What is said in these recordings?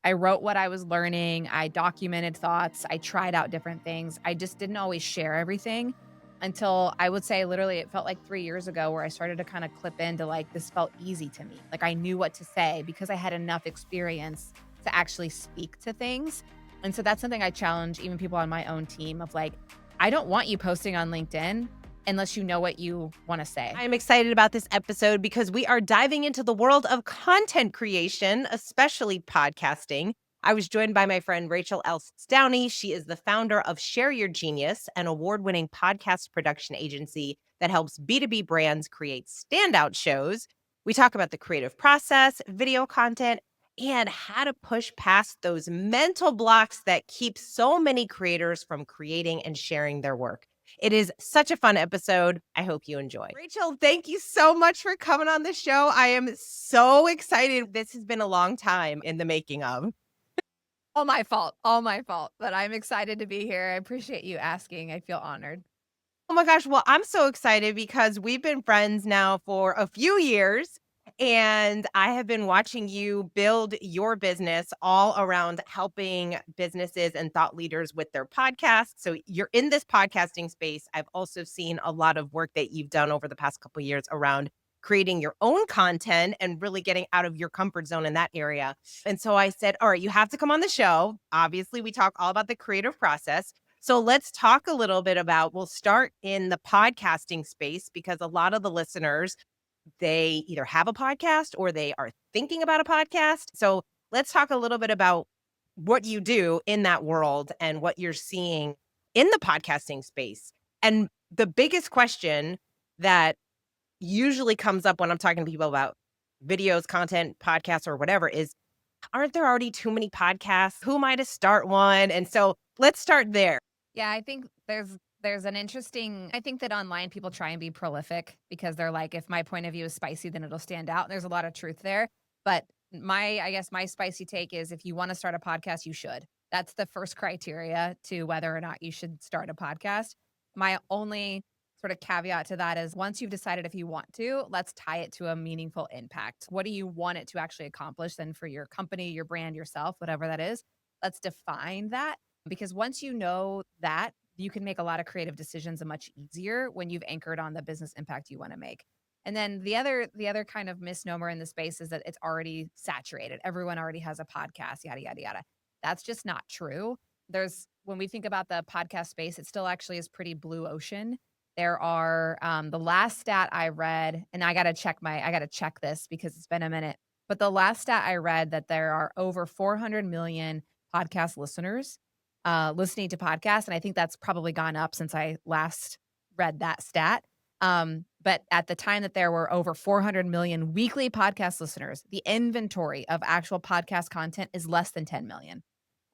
I wrote what I was learning, I documented thoughts, I tried out different things. I just didn't always share everything until I would say literally it felt like 3 years ago where I started to kinda clip into, like, this felt easy to me. Like, I knew what to say because I had enough experience to actually speak to things. And so that's something I challenge even people on my own team of, like, I don't want you posting on LinkedIn unless you know what you wanna say. I'm excited about this episode because we are diving into the world of content creation, especially podcasting. I was joined by my friend Rachel Elsts Downey. She is the founder of Share Your Genius, an award winning podcast production agency that helps B2B brands create standout shows. We talk about the creative process, video content, and how to push past those mental blocks that keep so many creators from creating and sharing their work. It is such a fun episode. I hope you enjoy. Rachel, thank you so much for coming on the show. I am so excited. This has been a long time in the making of. All my fault, but I'm excited to be here. I appreciate you asking. I feel honored. Oh my gosh. Well, I'm so excited because we've been friends now for a few years. And I have been watching you build your business all around helping businesses and thought leaders with their podcasts. So you're in this podcasting space. I've also seen a lot of work that you've done over the past couple of years around creating your own content and really getting out of your comfort zone in that area. And so I said, all right, you have to come on the show. Obviously, we talk all about the creative process. So let's talk a little bit about, we'll start in the podcasting space because a lot of the listeners, they either have a podcast or they are thinking about a podcast. So let's talk a little bit about what you do in that world and what you're seeing in the podcasting space. And the biggest question that usually comes up when I'm talking to people about videos, content, podcasts, or whatever is, aren't there already too many podcasts? Who am I to start one? And so let's start there. Yeah, I think there's an interesting I think that online people try and be prolific because they're like, if my point of view is spicy, then it'll stand out. There's a lot of truth there. But I guess my spicy take is if you want to start a podcast, you should. That's the first criteria to whether or not you should start a podcast. My only sort of caveat to that is once you've decided if you want to, let's tie it to a meaningful impact. What do you want it to actually accomplish then for your company, your brand, yourself, whatever that is? Let's define that because once you know that, you can make a lot of creative decisions much easier when you've anchored on the business impact you want to make. And then the other kind of misnomer in the space is that it's already saturated. Everyone already has a podcast, yada yada yada. That's just not true. There's when we think about the podcast space, it still actually is pretty blue ocean. There are the last stat I read, and I gotta check this because it's been a minute. But the last stat I read that there are over 400 million podcast listeners listening to podcasts, and I think that's probably gone up since I last read that stat. But at the time that there were over 400 million weekly podcast listeners, the inventory of actual podcast content is less than 10 million.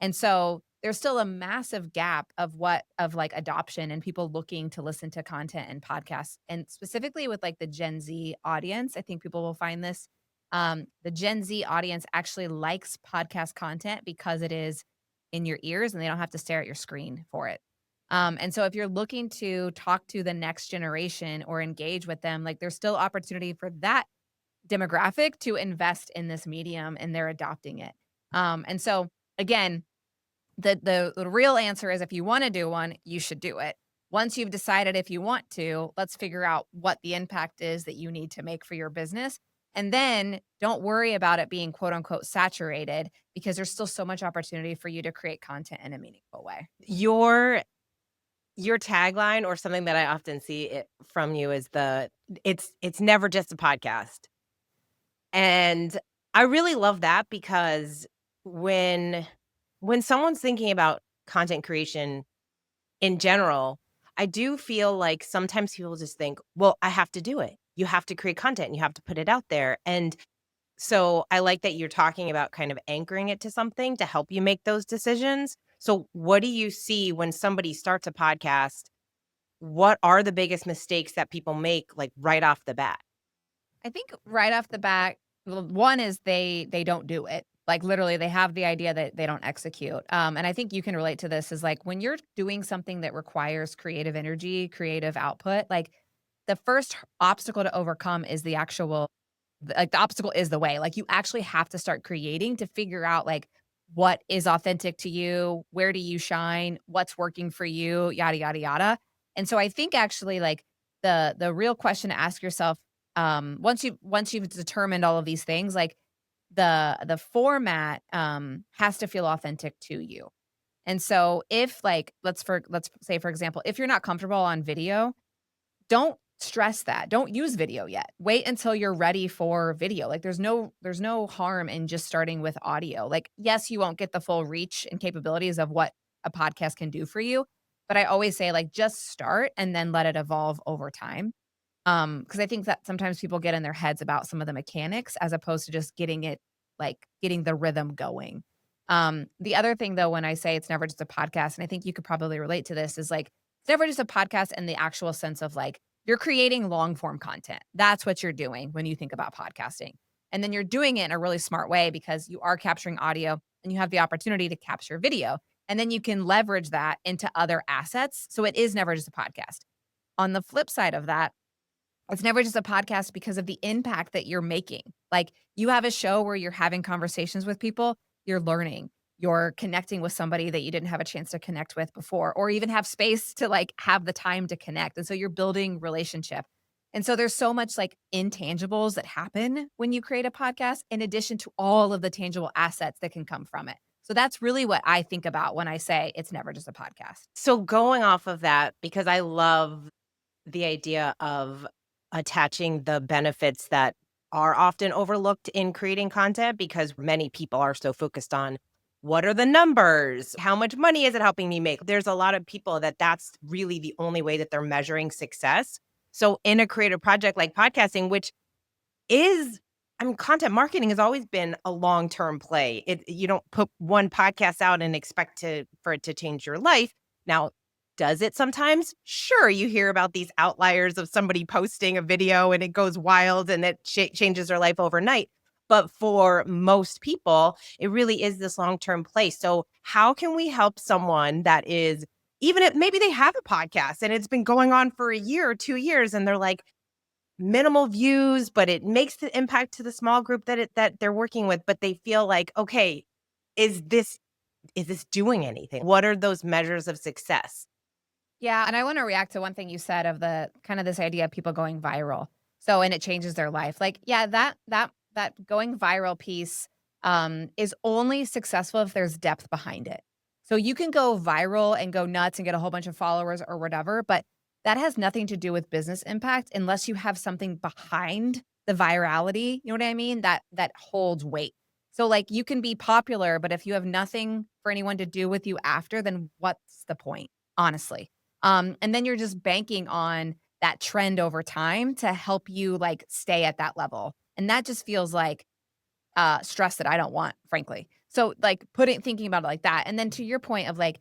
And so there's still a massive gap of like adoption and people looking to listen to content and podcasts. And specifically with like the Gen Z audience, I think people will find this. The Gen Z audience actually likes podcast content because it is in your ears and they don't have to stare at your screen for it. And so if you're looking to talk to the next generation or engage with them, like there's still opportunity for that demographic to invest in this medium and they're adopting it. And so again, the real answer is if you want to do one, you should do it. Once you've decided if you want to, let's figure out what the impact is that you need to make for your business. And then don't worry about it being quote unquote saturated because there's still so much opportunity for you to create content in a meaningful way. Your tagline or something that I often see it from you is it's never just a podcast. And I really love that because when when someone's thinking about content creation in general, I do feel like sometimes people just think, "Well, I have to do it. You have to create content, and you have to put it out there." And so I like that you're talking about kind of anchoring it to something to help you make those decisions. So what do you see when somebody starts a podcast? What are the biggest mistakes that people make, like, right off the bat? I think right off the bat, well, one is they don't do it. Like literally, they have the idea that they don't execute. And I think you can relate to this is like when you're doing something that requires creative energy, creative output, like the first obstacle to overcome is the actual like the obstacle is the way. Like you actually have to start creating to figure out like what is authentic to you, where do you shine, what's working for you, yada yada yada. And so I think actually like the real question to ask yourself, once you've determined all of these things, like the format has to feel authentic to you. And so if like let's say for example, if you're not comfortable on video, don't stress that. Don't use video yet. Wait until you're ready for video. Like there's no harm in just starting with audio. Like yes, you won't get the full reach and capabilities of what a podcast can do for you, but I always say like just start and then let it evolve over time. Because I think that sometimes people get in their heads about some of the mechanics as opposed to just getting the rhythm going. The other thing though, when I say it's never just a podcast, and I think you could probably relate to this, is like it's never just a podcast in the actual sense of like you're creating long form content. That's what you're doing when you think about podcasting. And then you're doing it in a really smart way because you are capturing audio and you have the opportunity to capture video. And then you can leverage that into other assets. So it is never just a podcast. On the flip side of that, it's never just a podcast because of the impact that you're making. Like, you have a show where you're having conversations with people, you're learning, you're connecting with somebody that you didn't have a chance to connect with before, or even have space to, like, have the time to connect, and so you're building relationship. And so there's so much, like, intangibles that happen when you create a podcast in addition to all of the tangible assets that can come from it. So that's really what I think about when I say it's never just a podcast. So going off of that, because I love the idea of attaching the benefits that are often overlooked in creating content, because many people are so focused on what are the numbers? How much money is it helping me make? There's a lot of people that that's really the only way that they're measuring success. So in a creative project like podcasting, which is I mean, content marketing has always been a long-term play. You don't put one podcast out and expect for it to change your life. Now, does it sometimes? Sure, you hear about these outliers of somebody posting a video and it goes wild and it changes their life overnight. But for most people, it really is this long-term play. So, how can we help someone that is even if maybe they have a podcast and it's been going on for a year or 2 years and they're like, minimal views, but it makes the impact to the small group that they're working with, but they feel like, "Okay, is this is this doing anything? What are those measures of success?" Yeah, and I wanna react to one thing you said of the kind of this idea of people going viral. So and it changes their life. Like, yeah, that going viral piece, is only successful if there's depth behind it. So you can go viral and go nuts and get a whole bunch of followers or whatever, but that has nothing to do with business impact unless you have something behind the virality, you know what I mean? That holds weight. So, like, you can be popular, but if you have nothing for anyone to do with you after, then what's the point, honestly? And then you're just banking on that trend over time to help you, like, stay at that level, and that just feels like, stress that I don't want, frankly. So, like, thinking about it like that, and then to your point of, like,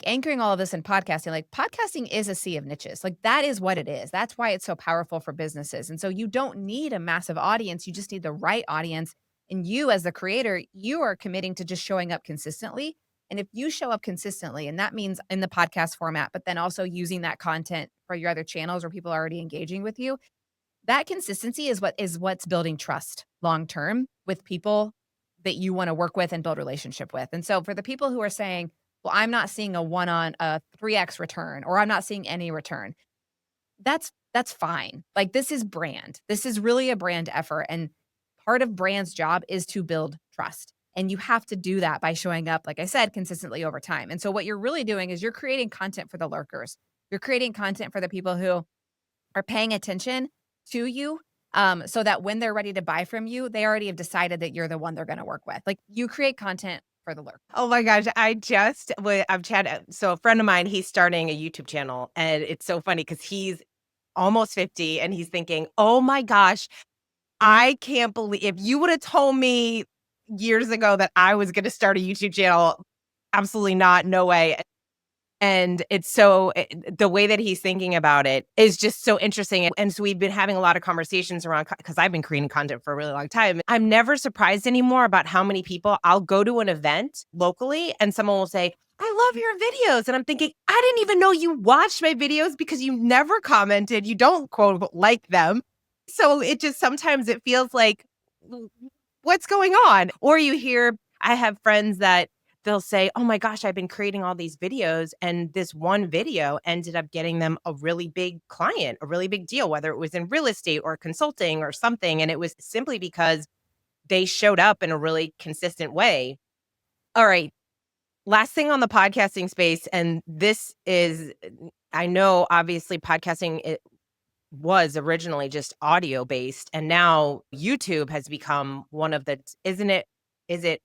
anchoring all of this in podcasting, like, podcasting is a sea of niches, like, that is what it is. That's why it's so powerful for businesses, and so you don't need a massive audience, you just need the right audience, and you as the creator, you are committing to just showing up consistently, and if you show up consistently, and that means in the podcast format, but then also using that content for your other channels where people are already engaging with you, that consistency is what's building trust long term with people that you wanna work with and build relationship with. And so for the people who are saying, "Well, I'm not seeing a 3x return, or I'm not seeing any return," that's fine. Like, this is brand. This is really a brand effort, and part of brand's job is to build trust. And you have to do that by showing up, like I said, consistently over time. And so what you're really doing is you're creating content for the lurkers. You're creating content for the people who are paying attention to you, so that when they're ready to buy from you, they already have decided that you're the one they're gonna work with. Like, you create content for the lurk. Oh my gosh, I've chatted so a friend of mine, he's starting a YouTube channel, and it's so funny because he's almost 50 and he's thinking, "Oh my gosh, I can't believe if you would have told me years ago that I was gonna start a YouTube channel, absolutely not, no way." And it's so the way that he's thinking about it is just so interesting, and so we've been having a lot of conversations around because I've been creating content for a really long time. I'm never surprised anymore about how many people I'll go to an event locally, and someone will say, "I love your videos," and I'm thinking, "I didn't even know you watched my videos because you never commented, you don't quote unquote like them." So it just sometimes it feels like, "What's going on?" Or you hear I have friends that they'll say, "Oh my gosh, I've been creating all these videos, and this one video ended up getting them a really big client, a really big deal, whether it was in real estate or consulting or something." And it was simply because they showed up in a really consistent way. All right. Last thing on the podcasting space, and this is, I know obviously podcasting it was originally just audio based, and now YouTube has become one of the, isn't it? Is it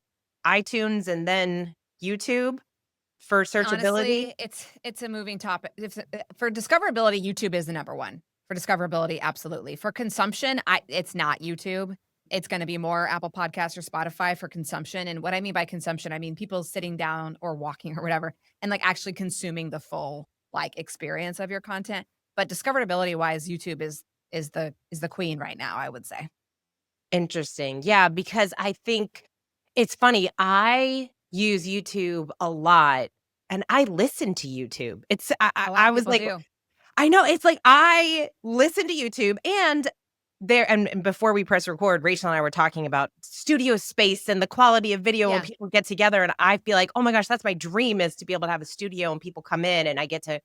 iTunes and then YouTube for searchability? Honestly, it's a moving topic. For discoverability, YouTube is the number one. For discoverability, absolutely. For consumption, it's not YouTube. It's gonna be more Apple Podcasts or Spotify for consumption, and what I mean by consumption, I mean people sitting down or walking or whatever, and, like, actually consuming the full, like, experience of your content. But discoverability-wise, YouTube is the queen right now, I would say. Interesting. Yeah, because I think it's funny. I use YouTube a lot and I listen to YouTube. It's A lot I of was people like, do. I know, it's like I listen to YouTube and there, and before we press record, Rachel and I were talking about studio space and the quality of video when Yeah. people get together. And I feel like, oh my gosh, that's my dream, is to be able to have a studio and people come in and I get to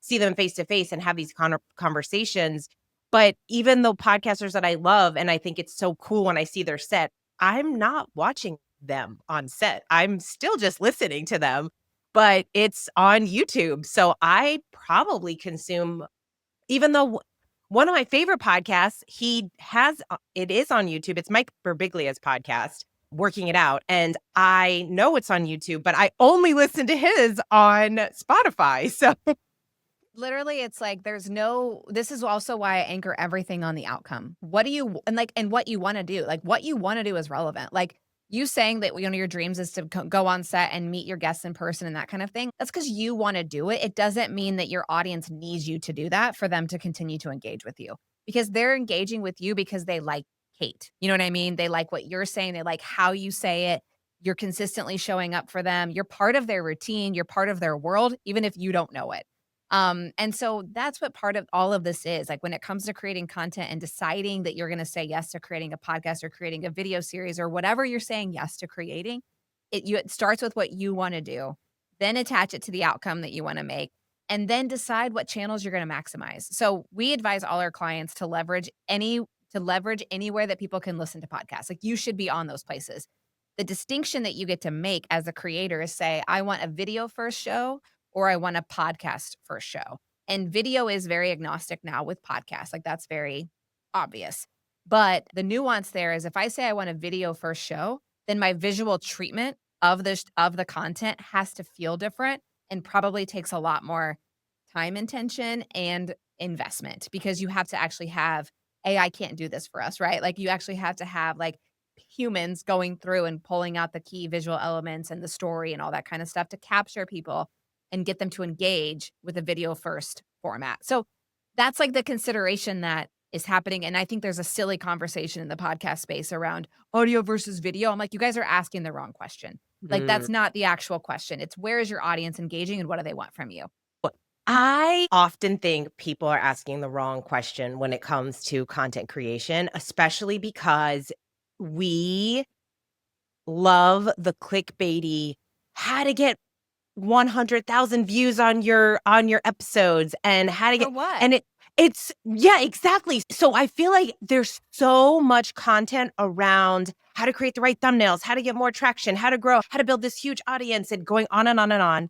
see them face to face and have these conversations. But even though podcasters that I love, and I think it's so cool when I see their set, I'm not watching them on set. I'm still just listening to them, but it's on YouTube. So I probably consume, even though one of my favorite podcasts, he has it is on YouTube. It's Mike Birbiglia's podcast, Working It Out, and I know it's on YouTube, but I only listen to his on Spotify. So Literally, it's like there's no this is also why I anchor everything on the outcome. What do you and, like, and what you wanna do. Like, what you wanna do is relevant. Like, you saying that one of your dreams is to go on set and meet your guests in person and that kind of thing, that's because you wanna do it. It doesn't mean that your audience needs you to do that for them to continue to engage with you, because they're engaging with you because they like Kate. You know what I mean? They like what you're saying, they like how you say it. You're consistently showing up for them. You're part of their routine, you're part of their world, even if you don't know it. And so that's what part of all of this is. Like when it comes to creating content and deciding that you're going to say yes to creating a podcast or creating a video series or whatever you're saying yes to creating, it starts with what you want to do, then attach it to the outcome that you want to make, and then decide what channels you're going to maximize. So we advise all our clients to leverage anywhere that people can listen to podcasts. Like you should be on those places. The distinction that you get to make as a creator is say, I want a video first show or I want a podcast first show. And video is very agnostic now with podcasts. Like that's very obvious. But the nuance there is if I say I want a video first show, then my visual treatment of the content has to feel different and probably takes a lot more time intention and investment because you have to actually have AI can't do this for us, right? Like you actually have to have like humans going through and pulling out the key visual elements and the story and all that kind of stuff to capture people and get them to engage with a video first format. So that's like the consideration that is happening. And I think there's a silly conversation in the podcast space around audio versus video. I'm like, you guys are asking the wrong question. Like, mm, that's not the actual question. It's where is your audience engaging and what do they want from you? I often think people are asking the wrong question when it comes to content creation, especially because we love the clickbaity, how to get 100,000 views on your episodes and how to For get, what? and it's yeah, exactly. So I feel like there's so much content around how to create the right thumbnails, how to get more traction, how to grow, how to build this huge audience, and going on and on and on.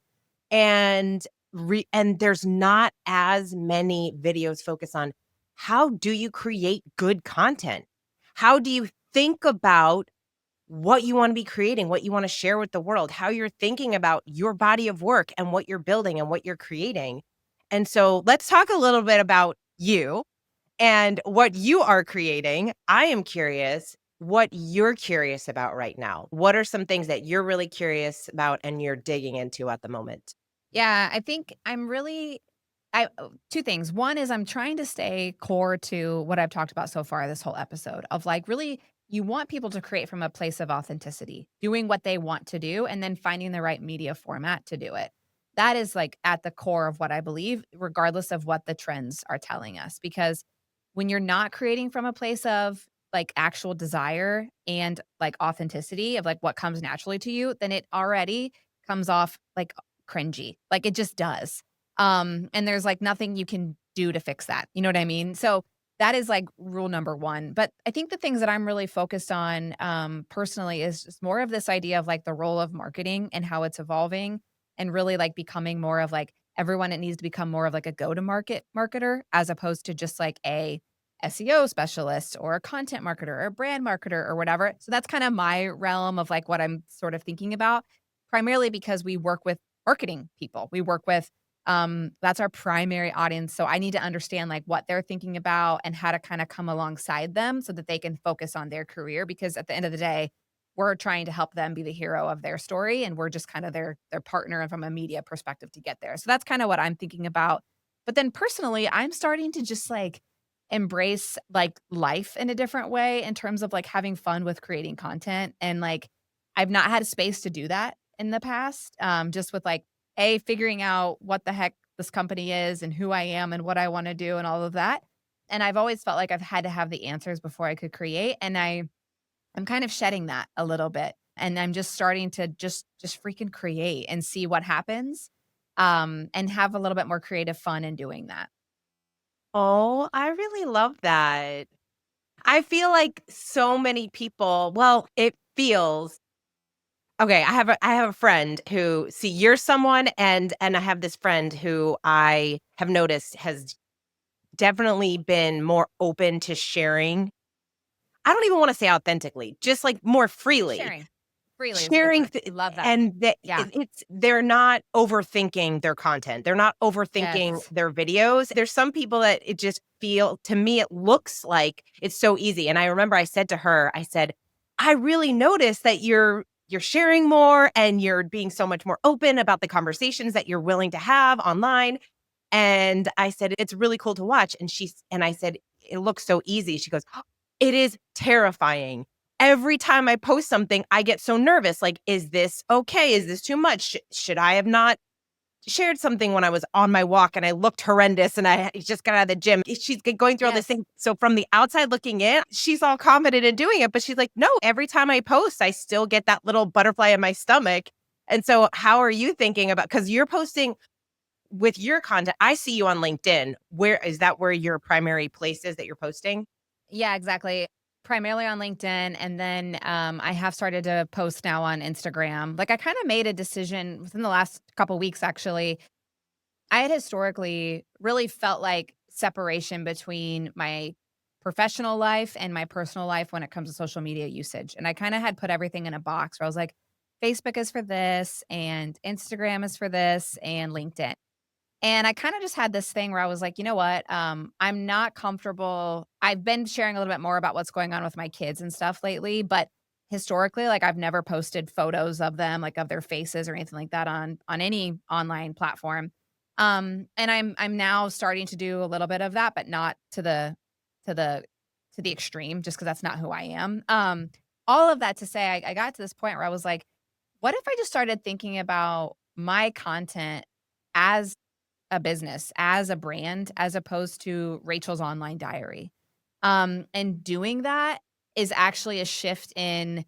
And and there's not as many videos focused on how do you create good content? How do you think about what you want to be creating, what you want to share with the world, how you're thinking about your body of work and what you're building and what you're creating. And so let's talk a little bit about you and what you are creating. I am curious what you're curious about right now. What are some things that you're really curious about and you're digging into at the moment? Yeah, I think I'm really two things. One is I'm trying to stay core to what I've talked about so far this whole episode of like really you want people to create from a place of authenticity, doing what they want to do and then finding the right media format to do it. That is like at the core of what I believe regardless of what the trends are telling us because when you're not creating from a place of like actual desire and like authenticity of like what comes naturally to you, then it already comes off like cringy. Like it just does. And there's like nothing you can do to fix that. You know what I mean? So that is like rule number one. But I think the things that I'm really focused on personally is just more of this idea of like the role of marketing and how it's evolving and really like becoming more of like everyone, it needs to become more of like a go to market marketer as opposed to just like a SEO specialist or a content marketer or a brand marketer or whatever. So that's kind of my realm of like what I'm sort of thinking about, primarily because we work with marketing people. We work with that's our primary audience. So I need to understand like what they're thinking about and how to kind of come alongside them so that they can focus on their career because at the end of the day, we're trying to help them be the hero of their story and we're just kind of their partner and from a media perspective to get there. So that's kind of what I'm thinking about. But then personally, I'm starting to just like embrace like life in a different way in terms of like having fun with creating content and like I've not had a space to do that in the past just with like figuring out what the heck this company is and who I am and what I want to do and all of that. And I've always felt like I've had to have the answers before I could create and I'm kind of shedding that a little bit, and I'm just starting to just freaking create and see what happens, and have a little bit more creative fun in doing that. Oh, I really love that. I feel like so many people, well, it feels okay, I have a friend who see, you're someone, and I have this friend who I have noticed has definitely been more open to sharing. I don't even wanna say authentically, just, like, more freely. Sharing freely is Sharing different. th Love that. and that Yeah. it's they're not overthinking their content. They're not overthinking Yes. their videos. There's some people that it just feel to me, it looks like it's so easy, and I remember I said to her, I said, "I really noticed that you're sharing more and you're being so much more open about the conversations that you're willing to have online." And I said, "It's really cool to watch." And I said, "It looks so easy." She goes, "It is terrifying. Every time I post something, I get so nervous. Like, is this okay? Is this too much? Should I have not shared something when I was on my walk and I looked horrendous and I just got out of the gym?" She's going through all this Yes. thing. So from the outside looking in, she's all confident in doing it, but she's like, "No, every time I post, I still get that little butterfly in my stomach." And so how are you thinking about, because you're posting with your content? I see you on LinkedIn. Where is that, where your primary place is that you're posting? Yeah, exactly. Primarily on LinkedIn, and then, I have started to post now on Instagram. Like, I kinda made a decision within the last couple weeks, actually. I had historically really felt like separation between my professional life and my personal life when it comes to social media usage, and I kinda had put everything in a box where I was like, "Facebook is for this, and Instagram is for this, and LinkedIn." And I kinda just had this thing where I was like, "You know what? I'm not comfortable." I've been sharing a little bit more about what's going on with my kids and stuff lately, but historically, like, I've never posted photos of them, like, of their faces or anything like that on any online platform. And I'm now starting to do a little bit of that, but not to the to the extreme just because that's not who I am. All of that to say, I got to this point where I was like, "What if I just started thinking about my content as a business, as a brand, as opposed to Rachel's online diary?" And doing that is actually a shift in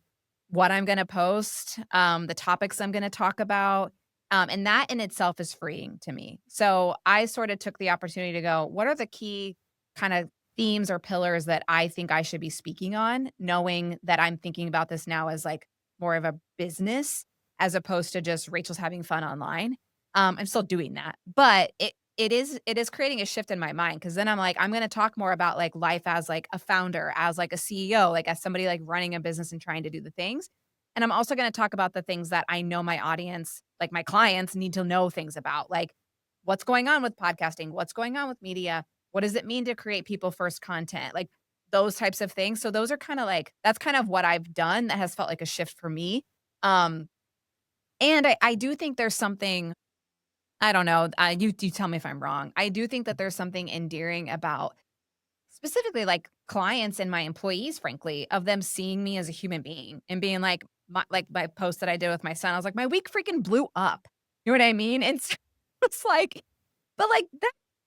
what I'm gonna post, the topics I'm gonna talk about, and that in itself is freeing to me. So I sort of took the opportunity to go, what are the key kind of themes or pillars that I think I should be speaking on, knowing that I'm thinking about this now as like more of a business as opposed to just Rachel's having fun online. I'm still doing that, but it is creating a shift in my mind because then I'm like, I'm gonna talk more about like life as like a founder, as like a CEO, like as somebody like running a business and trying to do the things. And I'm also gonna talk about the things that I know my audience, like my clients, need to know things about, like what's going on with podcasting, what's going on with media, what does it mean to create people first content, like those types of things. So those are kind of like that's kind of what I've done that has felt like a shift for me. Um, and I do think there's something I don't know, you tell me if I'm wrong. I do think that there's something endearing about specifically, like, clients and my employees, frankly, of them seeing me as a human being and being like my post that I did with my son, I was like, "My week freaking blew up." You know what I mean? And so it's like but, like,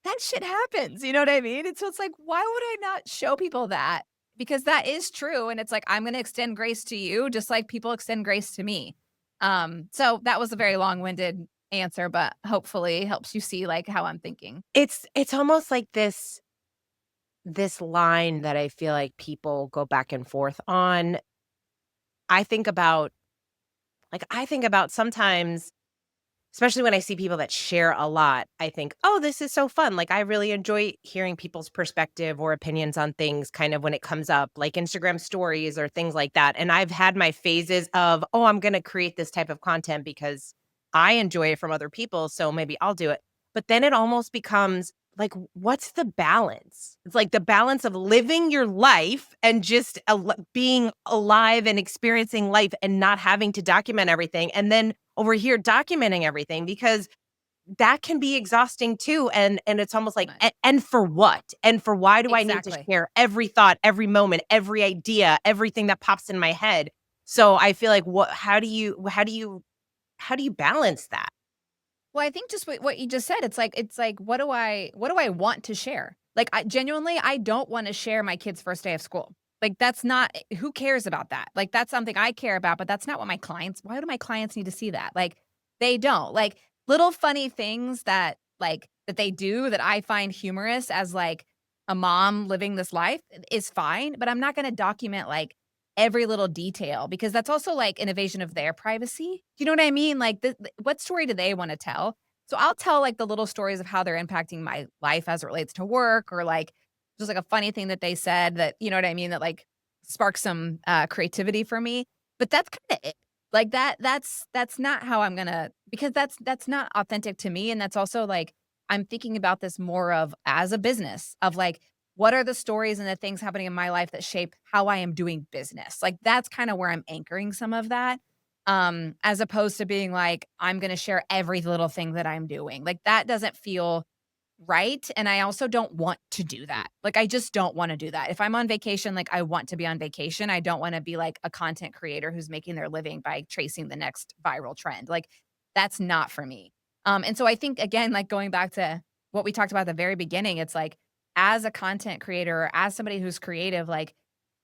that shit happens, you know what I mean? And so it's like, why would I not show people that? because that is true, and it's like, I'm gonna extend grace to you just like people extend grace to me. So that was a very long-winded answer, but hopefully helps you see, like, how I'm thinking. It's almost like this line that I feel like people go back and forth on. I think about I think about sometimes, especially when I see people that share a lot, I think, "Oh, this is so fun." Like, I really enjoy hearing people's perspective or opinions on things kind of when it comes up, like Instagram stories or things like that, and I've had my phases of, "Oh, I'm gonna create this type of content because I enjoy it from other people, so maybe I'll do it." But then it almost becomes like, what's the balance? It's like the balance of living your life and just being alive and experiencing life and not having to document everything, and then over here documenting everything because that can be exhausting too, and it's almost Too like, much. And for what? And for why do I need to Exactly. share every thought, every moment, every idea, everything that pops in my head? So I feel like how do you balance that? Well, I think just what you just said, it's like, what do I want to share? Like, I genuinely, I don't wanna share my kid's first day of school. Like, that's not who cares about that? Like, that's something I care about, but that's not what my clients why do my clients need to see that? Like, they don't. Like, little funny things that, like, that they do that I find humorous as, like, a mom living this life is fine, but I'm not gonna document, like, every little detail because that's also, like, an invasion of their privacy. Do you know what I mean? Like, what story do they wanna tell? So I'll tell, like, the little stories of how they're impacting my life as it relates to work or, like, just, like, a funny thing that they said that you know what I mean, that, like, sparks some, creativity for me, but that's kinda it. Like, that's not how I'm gonna because that's not authentic to me, and that's also, like, I'm thinking about this more of as a business, of, like, what are the stories and the things happening in my life that shape how I am doing business? Like, that's kinda where I'm anchoring some of that, as opposed to being like, I'm gonna share every little thing that I'm doing. Like, that doesn't feel right, and I also don't want to do that. Like, I just don't wanna do that. If I'm on vacation, like, I want to be on vacation. I don't wanna be, like, a content creator who's making their living by tracing the next viral trend. Like, that's not for me. And so I think, again, like, going back to what we talked about at the very beginning, it's like, as a content creator, or as somebody who's creative, like,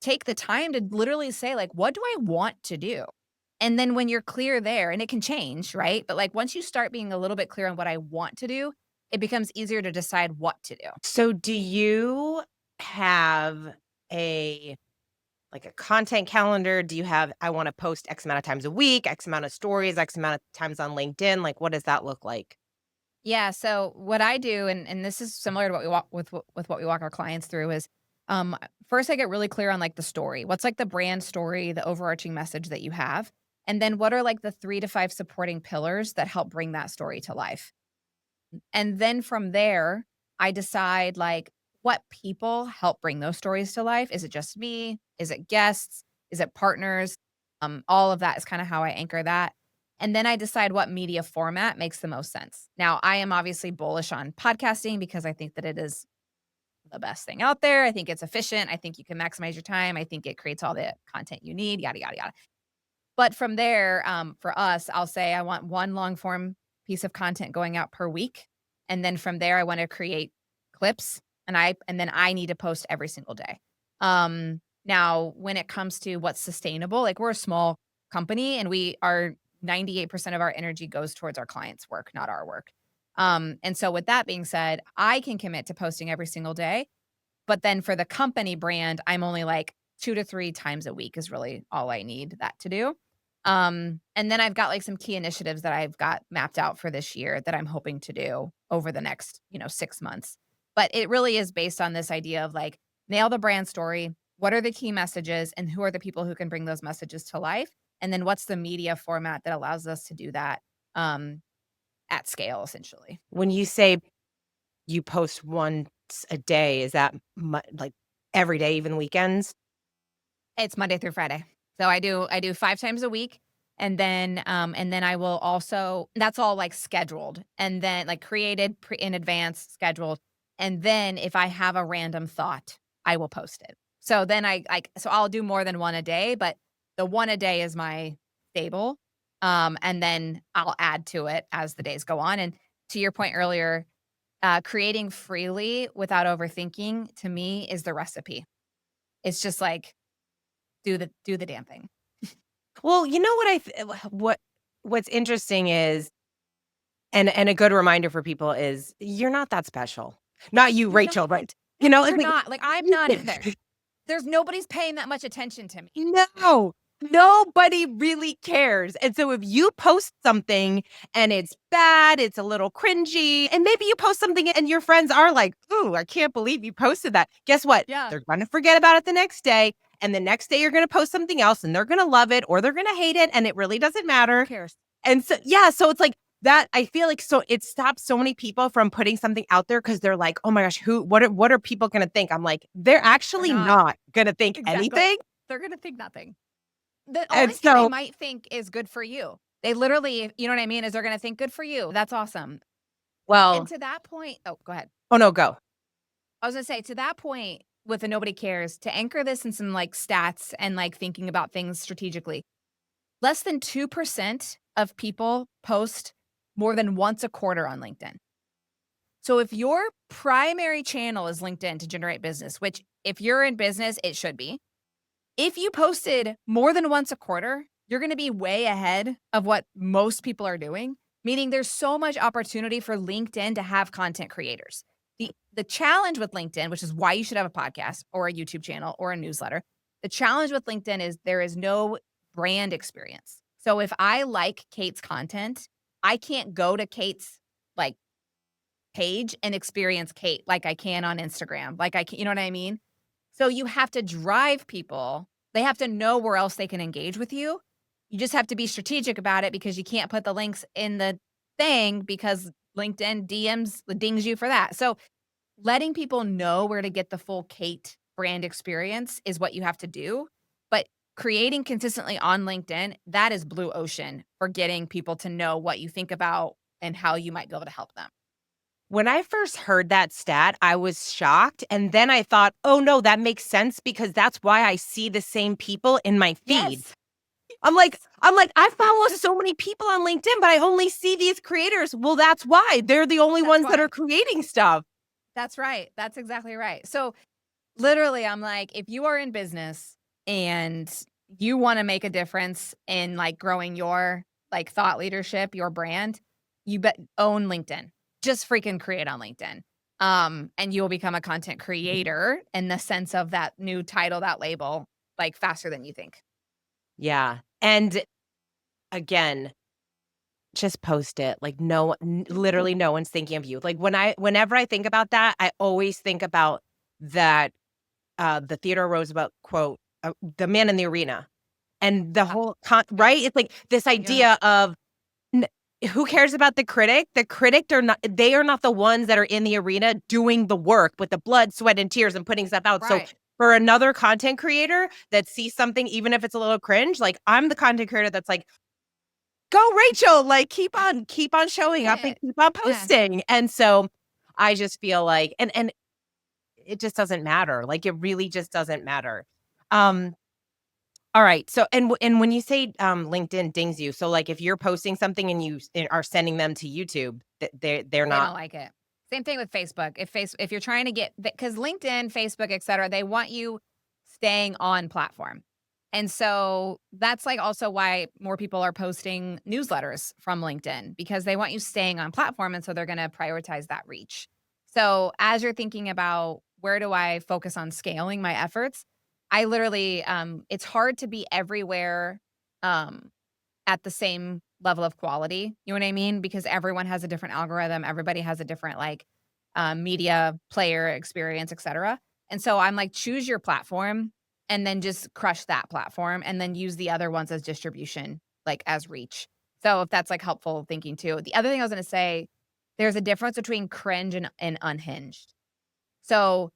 take the time to literally say, like, "What do I want to do?" And then when you're clear there and it can change, right? But, like, once you start being a little bit clear on what I want to do, it becomes easier to decide what to do. So do you have a a content calendar? Do you have, I want to post X amount of times a week, X amount of stories, X amount of times on LinkedIn? Like, what does that look like? Yeah, so what I do, and this is similar to what we walk with what we walk our clients through is, first I get really clear on, like, the story. What's, like, the brand story, the overarching message that you have? And then what are, like, the 3 to 5 supporting pillars that help bring that story to life? And then from there, I decide, like, what people help bring those stories to life. Is it just me? Is it guests? Is it partners? All of that is kinda how I anchor that. And then I decide what media format makes the most sense. Now, I am obviously bullish on podcasting because I think that it is the best thing out there. I think it's efficient. I think you can maximize your time. I think it creates all the content you need, yada, yada, yada. But from there, for us, I'll say I want one long form piece of content going out per week, and then from there, I wanna create clips, and then I need to post every single day. Now when it comes to what's sustainable, like, we're a small company, and we are 98% of our energy goes towards our clients' work, not our work. And so with that being said, I can commit to posting every single day, but then for the company brand, I'm only like 2 to 3 times a week is really all I need that to do. And then I've got, like, some key initiatives that I've got mapped out for this year that I'm hoping to do over the next, 6 months. But it really is based on this idea of, like, nail the brand story, what are the key messages, and who are the people who can bring those messages to life? And then what's the media format that allows us to do that, um, at scale, essentially. When you say you post once a day, is that like every day, even weekends? It's Monday through Friday. So I do 5 times a week, and then I will also that's all, like, scheduled, and then, like, created in advance, scheduled, and then if I have a random thought, I will post it. So then so I'll do more than 1 a day, but the 1 a day is my stable, and then I'll add to it as the days go on, and to your point earlier, creating freely without overthinking, to me, is the recipe. It's just like, do the damn thing. Well, you know what what's interesting is and a good reminder for people is you're not that special. Not you, You're Rachel, not. but, you know, it's You're like not. Like, I'm not either. There's nobody's paying that much attention to me. no, nobody really cares. And so if you post something and it's bad, it's a little cringy, and maybe you post something and your friends are like, "Ooh, I can't believe you posted that." Guess what? Yeah. They're gonna forget about it the next day, and the next day you're gonna post something else and they're gonna love it or they're gonna hate it, and it really doesn't Who matter. cares? And so yeah, so it's like that I feel like so it stops so many people from putting something out there because 'cause they're like, "Oh my gosh, what are people gonna think?" I'm like, "They're They're actually not. not gonna think Exactly. anything." They're gonna think nothing. The And only thing they so might think is good for you. They literally, you know what I mean, is they're gonna think good for you. That's awesome. And well to that point, oh, go ahead. oh, no, go. I was gonna say, to that point with the nobody cares, to anchor this in some like stats and like thinking about things strategically, less than 2% of people post more than once a quarter on LinkedIn. So if your primary channel is LinkedIn to generate business, which if you're in business, it should be. If you posted more than once a quarter, you're going to be way ahead of what most people are doing, meaning there's so much opportunity for LinkedIn to have content creators. The challenge with LinkedIn, which is why you should have a podcast or a YouTube channel or a newsletter, the challenge with LinkedIn is there is no brand experience. So if I like Kate's content, I can't go to Kate's like page and experience Kate like I can on Instagram. Like I can, you know what I mean? So you have to drive people. They have to know where else they can engage with you. You just have to be strategic about it because you can't put the links in the thing because LinkedIn DMs dings you for that. So letting people know where to get the full Kate brand experience is what you have to do. But creating consistently on LinkedIn, that is blue ocean for getting people to know what you think about and how you might be able to help them. When I first heard that stat, I was shocked, and then I thought, "Oh, no, that makes sense because that's why I see the same people in my feed." Yes. I follow so many people on LinkedIn, but I only see these creators. Well, that's why. They're the only That's ones that why. are creating stuff. That's right. That's exactly right. So literally, I'm like, if you are in business and you wanna make a difference in, like, growing your, like, thought leadership, your brand, you bet own LinkedIn. Just freaking create on LinkedIn. And you'll become a content creator in the sense of that new title, that label, like, faster than you think. Yeah, and again, just post it. Like, literally no one's thinking of you. Like, whenever I think about that, I always think about that, the Theodore Roosevelt quote, "The man in the arena." And the Uh, whole yeah, right? It's like this you don't have idea of n who cares about the critic? The critic are not the ones that are in the arena doing the work with the blood, sweat, and tears and putting stuff out. So right. for another content creator that sees something, even if it's a little cringe, like, I'm the content creator that's like, "Go, Rachel, like, keep on Bring showing up and it. keep on Yeah. posting." And so I just feel like and it just doesn't matter. Like, it really just doesn't matter. Um All right. So, and when you say, LinkedIn dings you, so, like, if you're posting something and are sending them to YouTube, they're They not don't like it. Same thing with Facebook. If you're trying to get, because LinkedIn, Facebook, et cetera, they want you staying on platform. And so that's like also why more people are posting newsletters from LinkedIn because they want you staying on platform. And so they're going to prioritize that reach. So as you're thinking about where do I focus on scaling my efforts, I literally, it's hard to be everywhere. Um, at the same level of quality, you know what I mean? Because everyone has a different algorithm, everybody has a different, like, media player experience, etcetera, and so I'm like, choose your platform and then just crush that platform and then use the other ones as distribution, like, as reach. So if that's, like, helpful thinking too. The other thing I was gonna say, there's a difference between cringe and unhinged. So,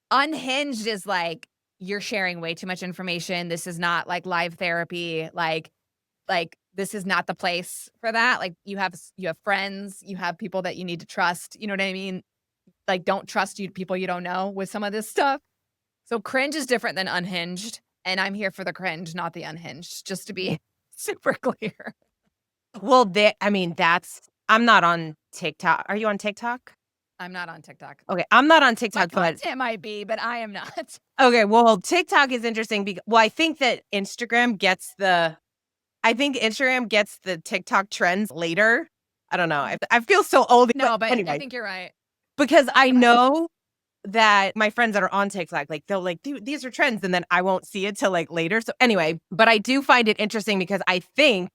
unhinged is like, you're sharing way too much information, this is not, like, live therapy, like, this is not the place for that, like, you have friends, you have people that you need to trust, you know what I mean? Like, don't trust you people you don't know with some of this stuff. So, cringe is different than unhinged, and I'm here for the cringe, not the unhinged, just to be super clear. well, I mean, that's I'm not on TikTok. Are you on TikTok? I'm not on TikTok. Okay, I'm not on My TikTok, but content might be, but I am not. okay, well, TikTok is interesting I think that I think Instagram gets the TikTok trends later. I don't know. I feel so old, but No, but I anyway, think you're right. because I know that my friends that are on TikTok, like, they'll like, "Dude, these are trends," and then I won't see it till, like, later. So anyway, but I do find it interesting because I think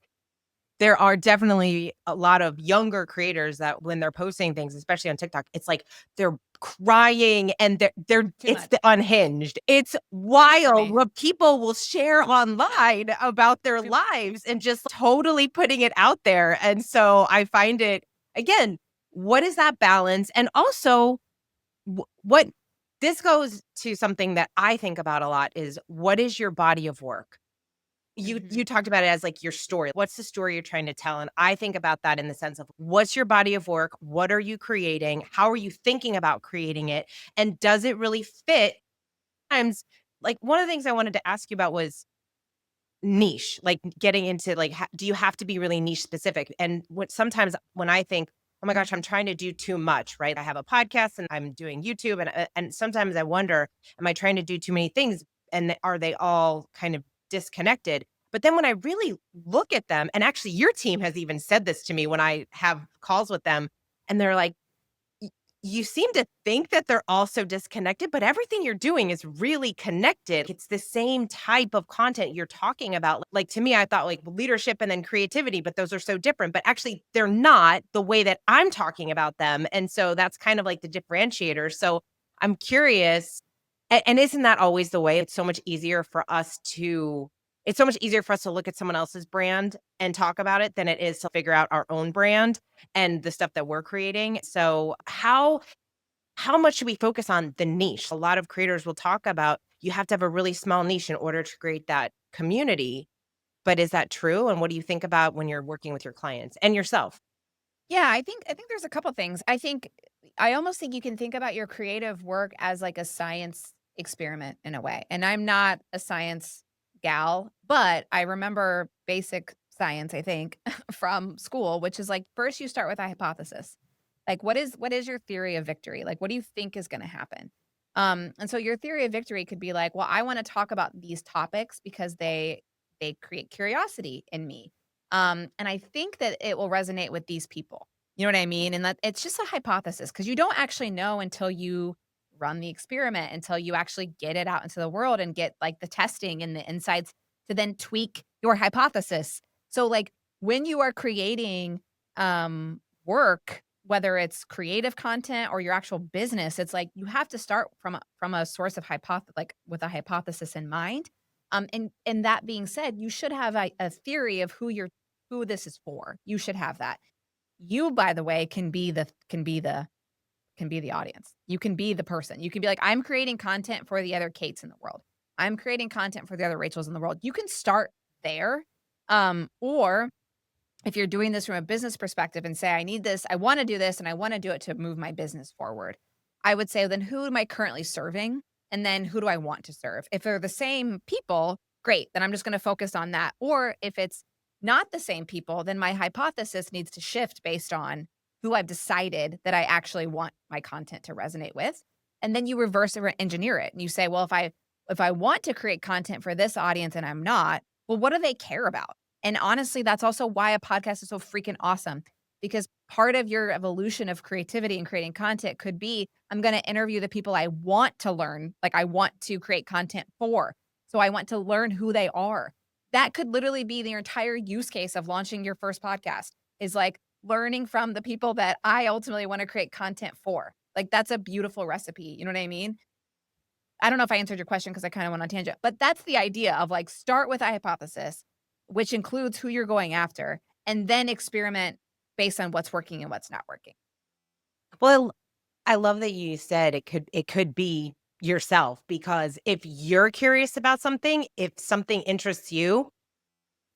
there are definitely a lot of younger creators that when they're posting things, especially on TikTok, it's like they're crying and they're Too it's much. the unhinged. It's Too much for wild me. what people will share online about their Too lives and just totally putting it out there. And so I find it again, what is that balance? And also what this goes to something that I think about a lot is what is your body of work? You Mhm. talked about it as, like, your story. What's the story you're trying to tell? And I think about that in the sense of what's your body of work? What are you creating? How are you thinking about creating it? And does it really fit? Times, like, one of the things I wanted to ask you about was niche, like, getting into, like, do you have to be really niche specific? And what sometimes when I think, "Oh my gosh, I'm trying to do too much," right? I have a podcast and I'm doing YouTube, and sometimes I wonder, am I trying to do too many things? And are they all kind of disconnected? But then when I really look at them, and actually your team has even said this to me when I have calls with them, and they're like, Y you seem to think that they're also disconnected, but everything you're doing is really connected. It's the same type of content you're talking about. Like, to me, I thought, like, leadership and then creativity, but those are so different, but actually, they're not the way that I'm talking about them, and so that's kind of like the differentiator. So, I'm curious, and isn't that always the way? It's so much easier for us to look at someone else's brand and talk about it than it is to figure out our own brand and the stuff that we're creating. So how much should we focus on the niche? A lot of creators will talk about you have to have a really small niche in order to create that community. But is that true? And what do you think about when you're working with your clients and yourself? Yeah, I think there's a couple things. I almost think you can think about your creative work as like a science experiment in a way. And I'm not a science gal, but I remember basic science, I think, from school, which is like first you start with a hypothesis. Like what is your theory of victory? Like what do you think is going to happen? And so your theory of victory could be like, well, I want to talk about these topics because they create curiosity in me. And I think that it will resonate with these people. You know what I mean? And that it's just a hypothesis because you don't actually know until you run the experiment, until you actually get it out into the world and get like the testing and the insights to then tweak your hypothesis. So like when you are creating work, whether it's creative content or your actual business, it's like you have to start from a source of like with a hypothesis in mind. And that being said, you should have a theory of who this is for. You should have that. You, by the way, can be the audience. You can be the person. You can be like, I'm creating content for the other Kates in the world. I'm creating content for the other Rachels in the world. You can start there. Or if you're doing this from a business perspective and say, I need this, I want to do this, and I want to do it to move my business forward, I would say, then who am I currently serving? And then who do I want to serve? If they're the same people, great. Then I'm just going to focus on that. Or if it's not the same people, then my hypothesis needs to shift based on who I've decided that I actually want my content to resonate with. And then you reverse engineer it and you say, well, if I want to create content for this audience and I'm not, well, what do they care about? And honestly, that's also why a podcast is so freaking awesome because part of your evolution of creativity and creating content could be I'm going to interview the people I want to learn, like I want to create content for. So I want to learn who they are. That could literally be the entire use case of launching your first podcast is like learning from the people that I ultimately want to create content for. Like that's a beautiful recipe. You know what I mean? I don't know if I answered your question because I kind of went on tangent, but that's the idea of like start with a hypothesis, which includes who you're going after, and then experiment based on what's working and what's not working. Well, I love that you said it could be yourself because if you're curious about something, if something interests you,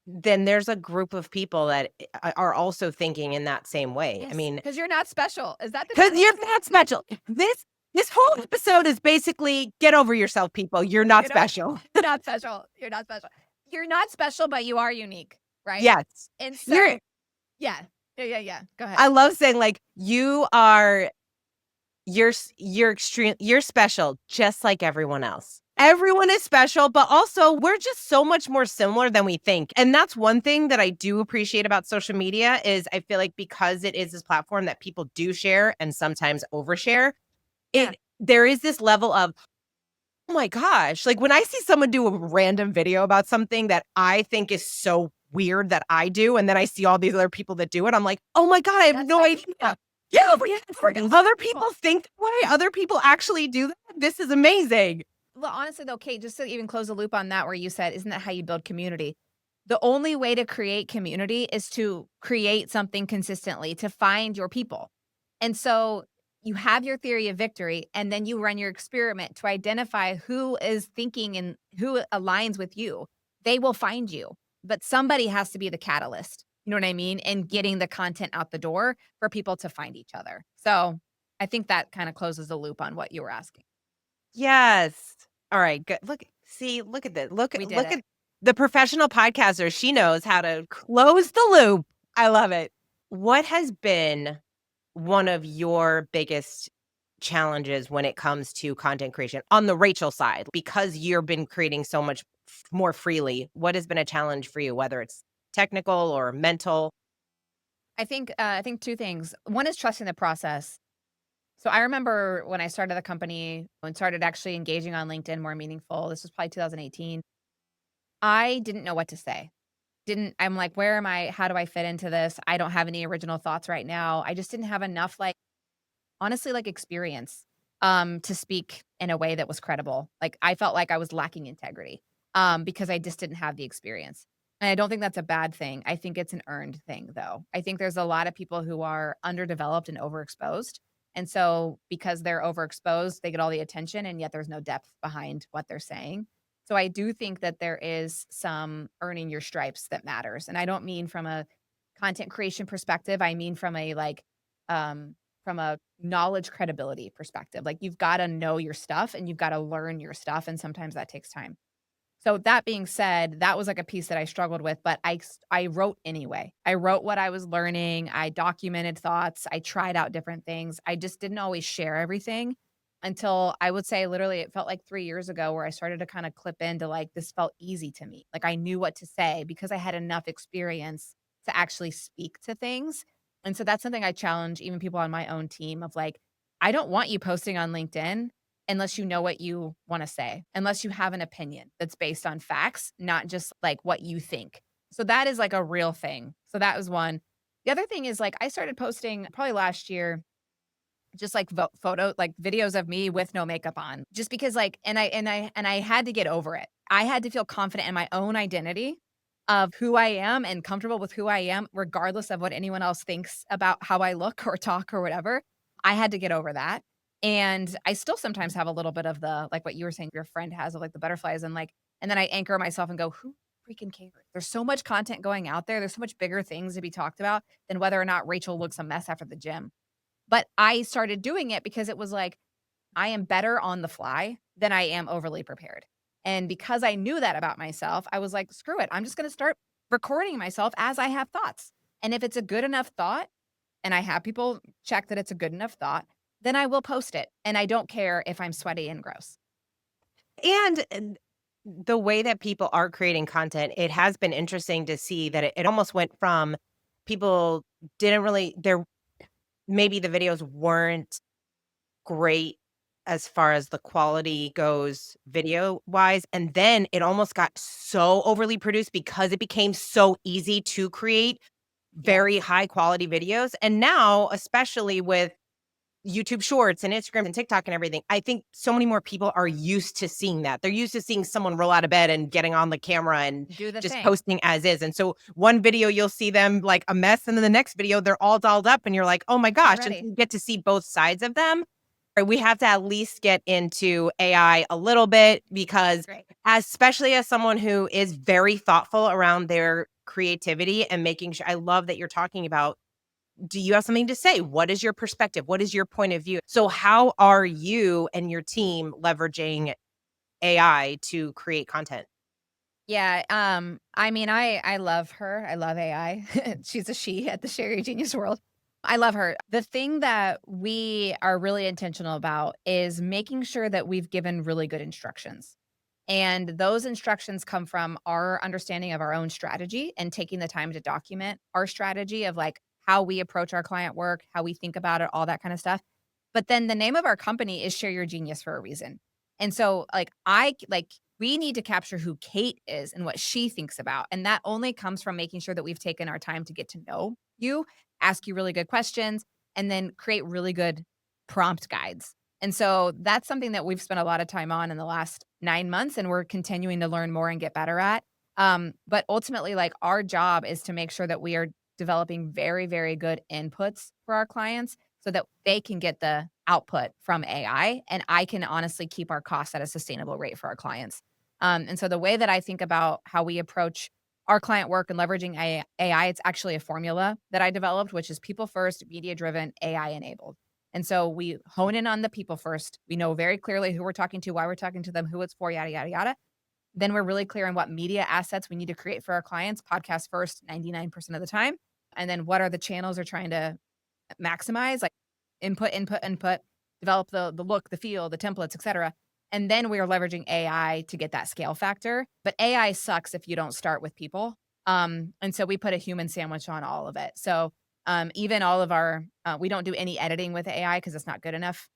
then there's a group of people that are also thinking in that same way. I Yes, mean, because you're not special. Is that the because truth? you're not special. This whole episode is basically get over yourself, people. You're not You know, special. you're not special. You're not special. You're not special, but you are unique, right? Yes. And You're so, yeah, yeah, yeah, yeah. Go ahead. I love saying like you are you're special just like everyone else. Everyone is special, but also we're just so much more similar than we think. And that's one thing that I do appreciate about social media is I feel like because it is this platform that people do share and sometimes overshare, Yeah. there is this level of, oh my gosh, like when I see someone do a random video about something that I think is so weird that I do, and then I see all these other people that do it, I'm like, oh my God, I have That's no my idea. yeah. Yeah, Yes, other people. people think that way. Other people actually do that. This is amazing. Well, honestly, though, Kate, just to even close the loop on that, where you said, "Isn't that how you build community?" The only way to create community is to create something consistently, to find your people. And so you have your theory of victory, and then you run your experiment to identify who is thinking and who aligns with you. They will find you, but somebody has to be the catalyst. You know what I mean? And getting the content out the door for people to find each other. So I think that kind of closes the loop on what you were asking. Yes. All right, good. Look at this. We did Look it. at the professional podcaster. She knows how to close the loop. I love it. What has been one of your biggest challenges when it comes to content creation on the Rachel side? Because you've been creating so much more freely, what has been a challenge for you, whether it's technical or mental? I think 2 things. One is trusting the process. So I remember when I started the company and started actually engaging on LinkedIn more meaningful, this was probably 2018. I didn't know what to say. Didn't I'm like, "Where am I? How do I fit into this? I don't have any original thoughts right now." I just didn't have enough, like, honestly, like, experience, to speak in a way that was credible. Like, I felt like I was lacking integrity, because I just didn't have the experience. And I don't think that's a bad thing. I think it's an earned thing, though. I think there's a lot of people who are underdeveloped and overexposed. And so because they're overexposed, they get all the attention, and yet there's no depth behind what they're saying. So I do think that there is some earning your stripes that matters. And I don't mean from a content creation perspective. I mean um from a knowledge credibility perspective. Like you've got to know your stuff and you've got to learn your stuff. And sometimes that takes time. So that being said, that was like a piece that I struggled with, but I wrote anyway. I wrote what I was learning. I documented thoughts. I tried out different things. I just didn't always share everything until I would say literally it felt like 3 years ago where I started to kind of clip into like this felt easy to me. Like I knew what to say because I had enough experience to actually speak to things. And so that's something I challenge even people on my own team of like I don't want you posting on LinkedIn unless you know what you wanna say, unless you have an opinion that's based on facts, not just, like, what you think. So that is, like, a real thing. So that was one. The other thing is, like, I started posting probably last year, just, like, like, videos of me with no makeup on, just because, like and I had to get over it. I had to feel confident in my own identity of who I am and comfortable with who I am, regardless of what anyone else thinks about how I look or talk or whatever. I had to get over that. And I still sometimes have a little bit of the like what you were saying your friend has of like the butterflies and like and then I anchor myself and go, "Who freaking cares?" There's so much content going out there. There's so much bigger things to be talked about than whether or not Rachel looks a mess after the gym. But I started doing it because it was like, I am better on the fly than I am overly prepared. And because I knew that about myself, I was like, screw it. I'm just going to start recording myself as I have thoughts. And if it's a good enough thought, and I have people check that it's a good enough thought, then I will post it. And I don't care if I'm sweaty and gross. And the way that people are creating content, it has been interesting to see that it almost went from people didn't really there maybe the videos weren't great as far as the quality goes video wise, and then it almost got so overly produced because it became so easy to create very Yes. high quality videos. And now, especially with YouTube Shorts and Instagram and TikTok and everything, I think so many more people are used to seeing that. They're used to seeing someone roll out of bed and getting on the camera and Do the just thing. posting as is. And so one video you'll see them like a mess, and then the next video they're all dolled up and you're like, "Oh my Get gosh." And ready. you get to see both sides of them. Right, we have to at least get into AI a little bit because Great. especially as someone who is very thoughtful around their creativity and making sure I love that you're talking about, do you have something to say? What is your perspective? What is your point of view? So how are you and your team leveraging AI to create content? Yeah, I mean, I love her. I love AI. She's a she at the Sherry Genius World. I love her. The thing that we are really intentional about is making sure that we've given really good instructions. And those instructions come from our understanding of our own strategy and taking the time to document our strategy of like how we approach our client work, how we think about it, all that kind of stuff. But then the name of our company is Share Your Genius for a reason. And so we need to capture who Kate is and what she thinks about. And that only comes from making sure that we've taken our time to get to know you, ask you really good questions, and then create really good prompt guides. And so that's something that we've spent a lot of time on in the last 9 months, and we're continuing to learn more and get better at. But ultimately, like, our job is to make sure that we are developing very, very good inputs for our clients so that they can get the output from AI, and I can honestly keep our costs at a sustainable rate for our clients. And so the way that I think about how we approach our client work and leveraging AI, it's actually a formula that I developed, which is people first, media driven, AI enabled. And so we hone in on the people first. We know very clearly who we're talking to, why we're talking to them, who it's for, yada, yada, yada. Then we're really clear on what media assets we need to create for our clients, podcast first, 99% of the time. And then what are the channels they're trying to maximize, like input, input, input, develop the look, the feel, the templates, etc. And then we are leveraging AI to get that scale factor. But AI sucks if you don't start with people. And so we put a human sandwich on all of it. So even all of our, we don't do any editing with AI because it's not good enough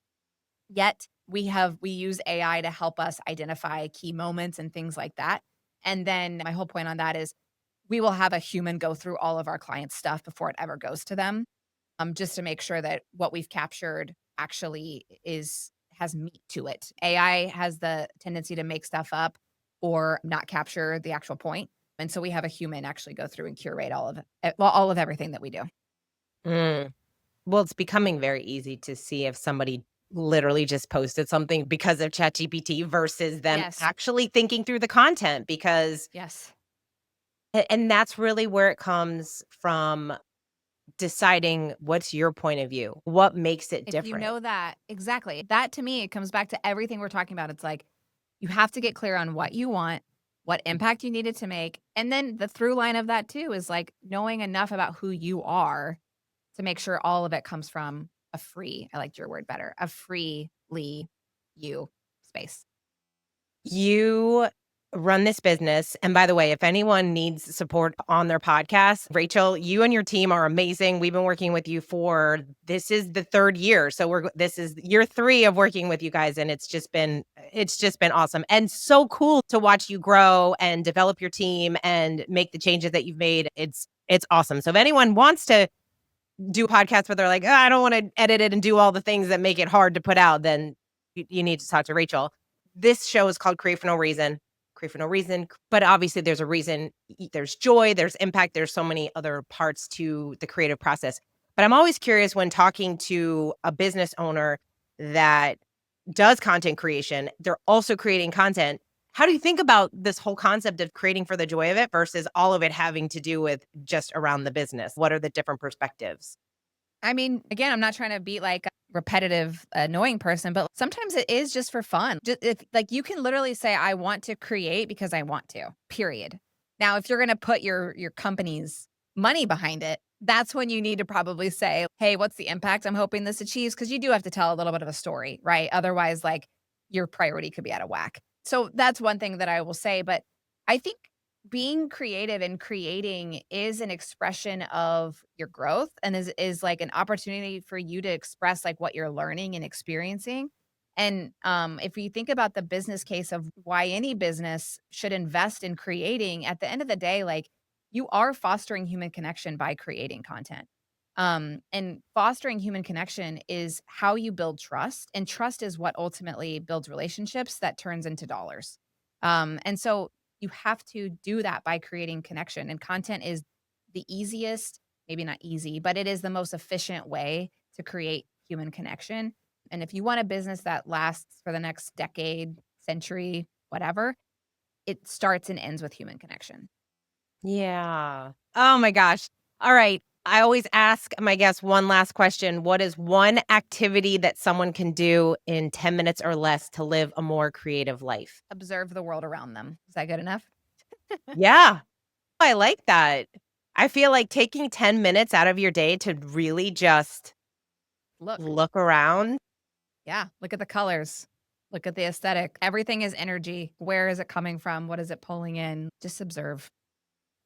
yet. We use AI to help us identify key moments and things like that. And then my whole point on that is we will have a human go through all of our clients' stuff before it ever goes to them, just to make sure that what we've captured actually has meat to it. AI has the tendency to make stuff up or not capture the actual point. And so we have a human actually go through and curate all of it, well, all of everything that we do. Mm. Well, it's becoming very easy to see if somebody literally just posted something because of ChatGPT versus them Yes. actually thinking through the content because Yes. and that's really where it comes from deciding what's your point of view, what makes it If you different. know that, exactly. That to me, it comes back to everything we're talking about. It's like you have to get clear on what you want, what impact you needed to make. And then the through line of that too is like knowing enough about who you are to make sure all of it comes from a free, I liked your word better, a freely you space. You run this business. And by the way, if anyone needs support on their podcast, Rachel, you and your team are amazing. We've been working with you for this is the third year. So this is year 3 of working with you guys and it's just been awesome and so cool to watch you grow and develop your team and make the changes that you've made. It's awesome. So if anyone wants to do podcasts where they're like, "Oh, I don't want to edit it and do all the things that make it hard to put out," then you need to talk to Rachel. This show is called Create for No Reason. Create for No Reason, but obviously there's a reason. There's joy, there's impact, there's so many other parts to the creative process. But I'm always curious when talking to a business owner that does content creation, they're also creating content. How do you think about this whole concept of creating for the joy of it versus all of it having to do with just around the business? What are the different perspectives? I mean, again, I'm not trying to be like a repetitive, annoying person, but sometimes it is just for fun. Just if like you can literally say, I want to create because I want to, period. Now, if you're gonna put your company's money behind it, that's when you need to probably say, hey, what's the impact I'm hoping this achieves? Because you do have to tell a little bit of a story, right? Otherwise, like your priority could be out of whack. So that's one thing that I will say. But I think being creative and creating is an expression of your growth and is like an opportunity for you to express like what you're learning and experiencing. And if you think about the business case of why any business should invest in creating, at the end of the day, like you are fostering human connection by creating content. And fostering human connection is how you build trust, and trust is what ultimately builds relationships that turns into dollars. And so you have to do that by creating connection, and content is the easiest, maybe not easy, but it is the most efficient way to create human connection. And if you want a business that lasts for the next decade, century, whatever, it starts and ends with human connection. Yeah. Oh my gosh. All right. I always ask my guests one last question. What is one activity that someone can do in 10 minutes or less to live a more creative life? Observe the world around them. Is that good enough? Yeah. I like that. I feel like taking 10 minutes out of your day to really just Look. look around. Yeah, look at the colors. Look at the aesthetic. Everything is energy. Where is it coming from? What is it pulling in? Just observe.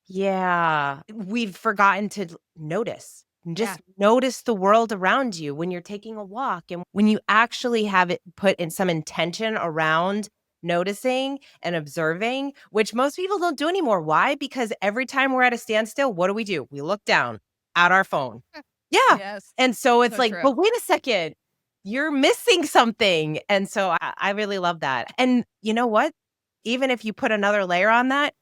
Yeah, we've forgotten to notice. Yeah, Just notice the world around you when you're taking a walk and when you actually have it put in some intention around noticing and observing, which most people don't do anymore. Why? Because every time we're at a standstill, what do? We look down at our phone. Yeah. yes. And so it's So like, true. but wait a second, you're missing something. And so I really love that. And you know what? Even if you put another layer on that,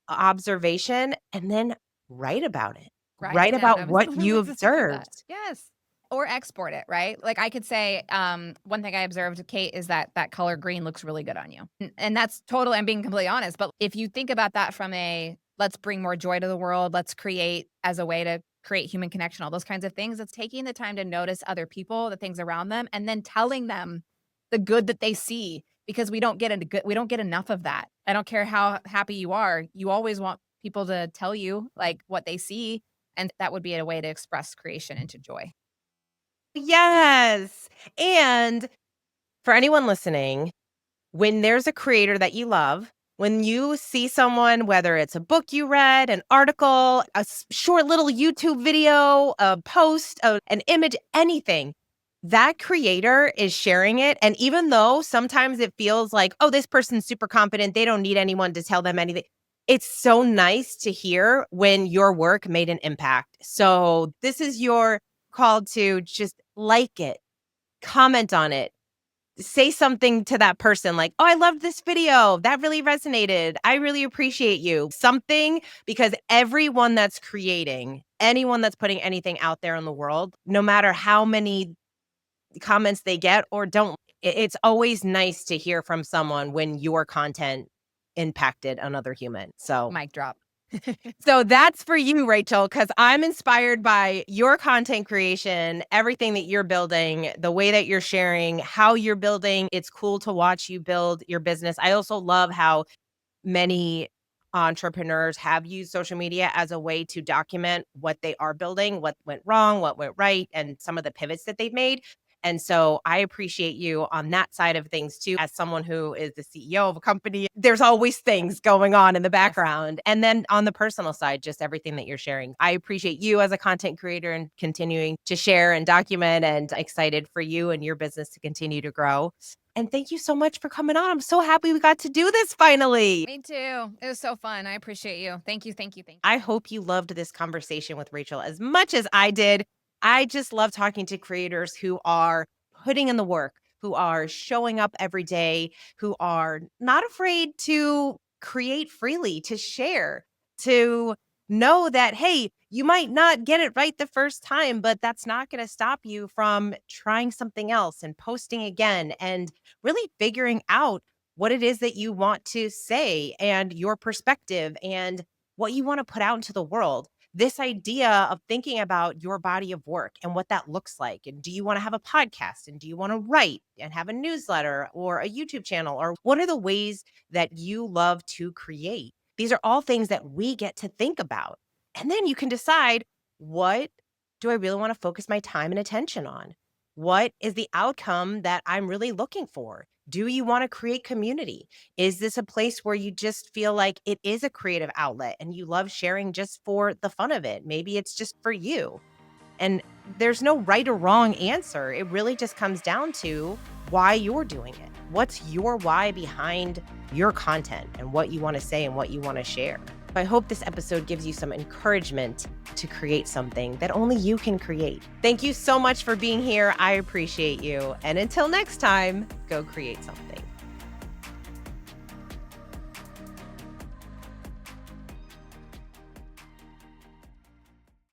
observation and then write about it. Write Write it down. about I was what you literally just thinking that. observed. Yes. Or export it, right? Like I could say, one thing I observed, Kate, is that that color green looks really good on you. And that's total, I'm being completely honest. But if you think about that from a let's bring more joy to the world, let's create as a way to create human connection, all those kinds of things, it's taking the time to notice other people, the things around them, and then telling them the good that they see because we don't get enough of that. I don't care how happy you are. You always want people to tell you like what they see, and that would be a way to express creation into joy. Yes. And for anyone listening, when there's a creator that you love, when you see someone, whether it's a book you read, an article, short little YouTube video, a post, an image, anything, that creator is sharing it. And even though sometimes it feels like, oh, this person's super confident, they don't need anyone to tell them anything. It's so nice to hear when your work made an impact. So this is your call to just like it, comment on it, say something to that person like, "Oh, I loved this video. That really resonated. I really appreciate you." Something, because everyone that's creating, anyone that's putting anything out there in the world, no matter how many comments they get or don't, it's always nice to hear from someone when your content impacted another human. So Mic drop. so that's for you, Rachel, because I'm inspired by your content creation, everything that you're building, the way that you're sharing, how you're building. It's cool to watch you build your business. I also love how many entrepreneurs have used social media as a way to document what they are building, what went wrong, what went right, and some of the pivots that they've made. And so I appreciate you on that side of things too. As someone who is the CEO of a company, there's always things going on in the Yes. background. And then on the personal side, just everything that you're sharing. I appreciate you as a content creator and continuing to share and document, and excited for you and your business to continue to grow. And thank you so much for coming on. I'm so happy we got to do this finally. Me too. It was so fun. I appreciate you. Thank you. Thank you. Thank you. I hope you loved this conversation with Rachel as much as I did. I just love talking to creators who are putting in the work, who are showing up every day, who are not afraid to create freely, to share, to know that, hey, you might not get it right the first time, but that's not going to stop you from trying something else and posting again and really figuring out what it is that you want to say and your perspective and what you want to put out into the world. This idea of thinking about your body of work and what that looks like. And do you want to have a podcast? And do you want to write and have a newsletter or a YouTube channel? Or what are the ways that you love to create? These are all things that we get to think about. And then you can decide, what do I really want to focus my time and attention on? What is the outcome that I'm really looking for? Do you want to create community? Is this a place where you just feel like it is a creative outlet and you love sharing just for the fun of it? Maybe it's just for you. And there's no right or wrong answer. It really just comes down to why you're doing it. What's your why behind your content and what you want to say and what you want to share? I hope this episode gives you some encouragement to create something that only you can create. Thank you so much for being here. I appreciate you. And until next time, go create something.